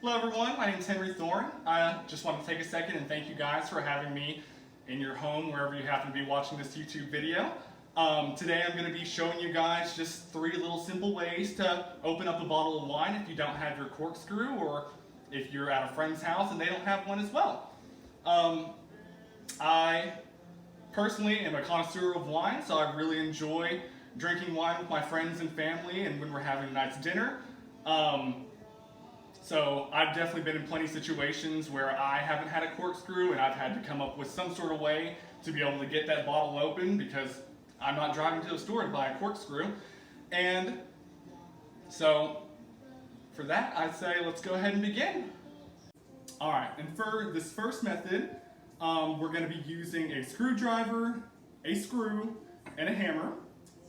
Hello everyone, my name is Henry Thorne. I just want to take a second and thank you guys for having me in your home, wherever you happen to be watching this YouTube video. Today I'm going to be showing you guys just 3 little simple ways to open up a bottle of wine if you don't have your corkscrew, or if you're at a friend's house and they don't have one as well. I personally am a connoisseur of wine, so I really enjoy drinking wine with my friends and family and when we're having a nice dinner. So I've definitely been in plenty of situations where I haven't had a corkscrew and I've had to come up with some sort of way to be able to get that bottle open because I'm not driving to the store to buy a corkscrew. And so for that, I'd say let's go ahead and begin. Alright, and for this first method, we're going to be using a screwdriver, a screw, and a hammer.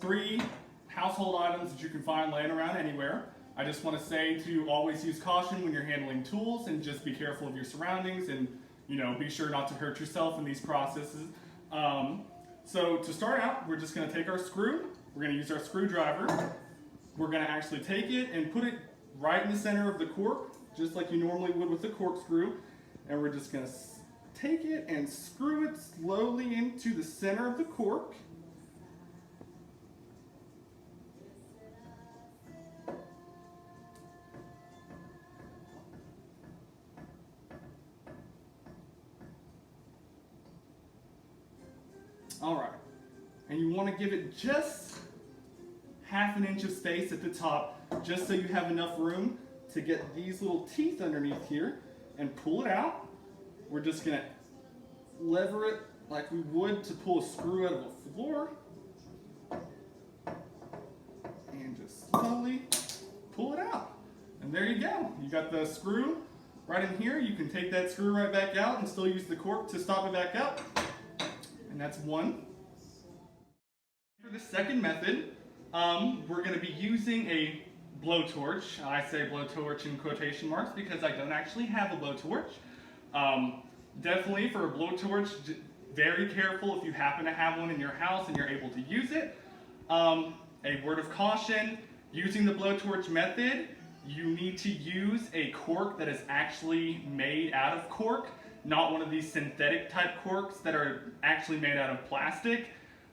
3 household items that you can find laying around anywhere. I just want to say to always use caution when you're handling tools and just be careful of your surroundings and, be sure not to hurt yourself in these processes. So to start out, we're just going to take our screw, we're going to use our screwdriver, we're going to actually take it and put it right in the center of the cork, just like you normally would with a corkscrew, and we're just going to take it and screw it slowly into the center of the cork. Alright, and you want to give it just ½ an inch of space at the top, just so you have enough room to get these little teeth underneath here and pull it out. We're just going to lever it like we would to pull a screw out of a floor, and just slowly pull it out. And there you go. You got the screw right in here. You can take that screw right back out and still use the cork to stop it back up. And that's one. For the second method, we're going to be using a blowtorch. I say blowtorch in quotation marks because I don't actually have a blowtorch. Definitely for a blowtorch, very careful if you happen to have one in your house and you're able to use it. A word of caution, using the blowtorch method, you need to use a cork that is actually made out of cork, not one of these synthetic type corks that are actually made out of plastic.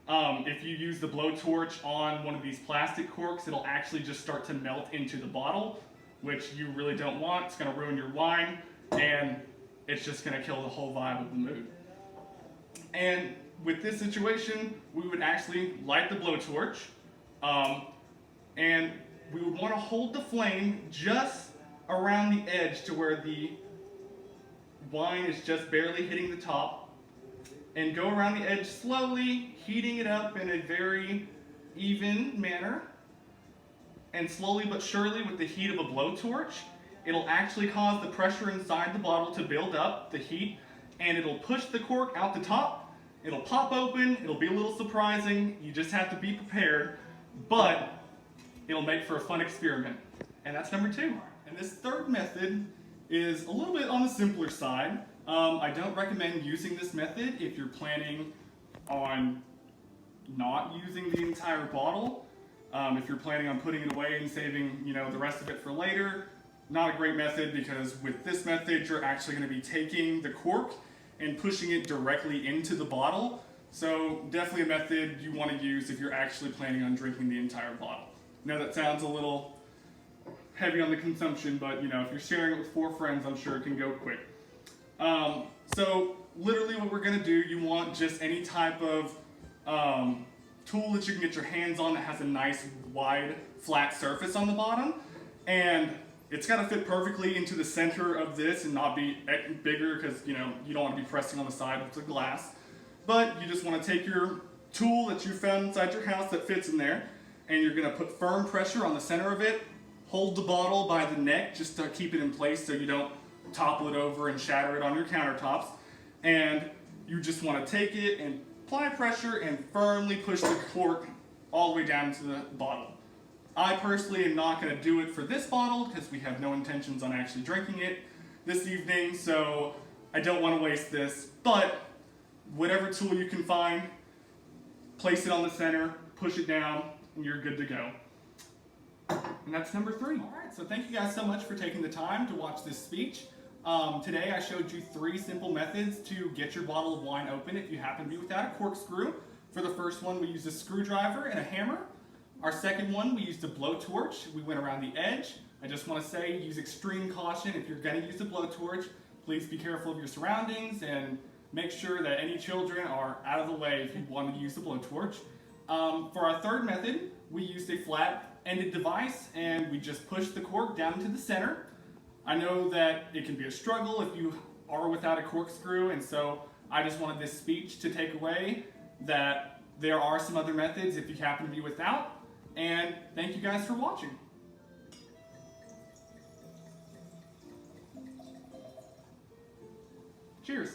If you use the blowtorch on one of these plastic corks, it'll actually just start to melt into the bottle, which you really don't want. It's going to ruin your wine, and it's just going to kill the whole vibe of the mood. And with this situation, we would actually light the blowtorch, and we would want to hold the flame just around the edge to where the wine is just barely hitting the top, and go around the edge slowly, heating it up in a very even manner. And slowly but surely, with the heat of a blowtorch, it'll actually cause the pressure inside the bottle to build up, the heat, and it'll push the cork out the top. It'll pop open, it'll be a little surprising, you just have to be prepared, but it'll make for a fun experiment. And that's number 2. And this third method is a little bit on the simpler side. I don't recommend using this method if you're planning on not using the entire bottle. If you're planning on putting it away and saving, the rest of it for later, not a great method, because with this method you're actually going to be taking the cork and pushing it directly into the bottle. So definitely a method you want to use if you're actually planning on drinking the entire bottle. Now that sounds a little heavy on the consumption, but if you're sharing it with 4 friends, I'm sure it can go quick. So literally what we're going to do, you want just any type of tool that you can get your hands on that has a nice wide flat surface on the bottom, and it's got to fit perfectly into the center of this and not be bigger, because you don't want to be pressing on the side with the glass. But you just want to take your tool that you found inside your house that fits in there, and you're going to put firm pressure on the center of it. Hold the bottle by the neck just to keep it in place so you don't topple it over and shatter it on your countertops. And you just want to take it and apply pressure and firmly push the cork all the way down into the bottle. I personally am not going to do it for this bottle because we have no intentions on actually drinking it this evening, so I don't want to waste this. But whatever tool you can find, place it on the center, push it down, and you're good to go. And that's number 3. All right, so thank you guys so much for taking the time to watch this speech. Today I showed you 3 simple methods to get your bottle of wine open if you happen to be without a corkscrew. For the first one, we used a screwdriver and a hammer. Our second one, we used a blowtorch. We went around the edge. I just want to say, use extreme caution if you're going to use a blowtorch. Please be careful of your surroundings and make sure that any children are out of the way if you want to use the blowtorch. For our third method, we used a flat-ended device and we just pushed the cork down to the center. I know that it can be a struggle if you are without a corkscrew, and so I just wanted this speech to take away that there are some other methods if you happen to be without. And thank you guys for watching. Cheers.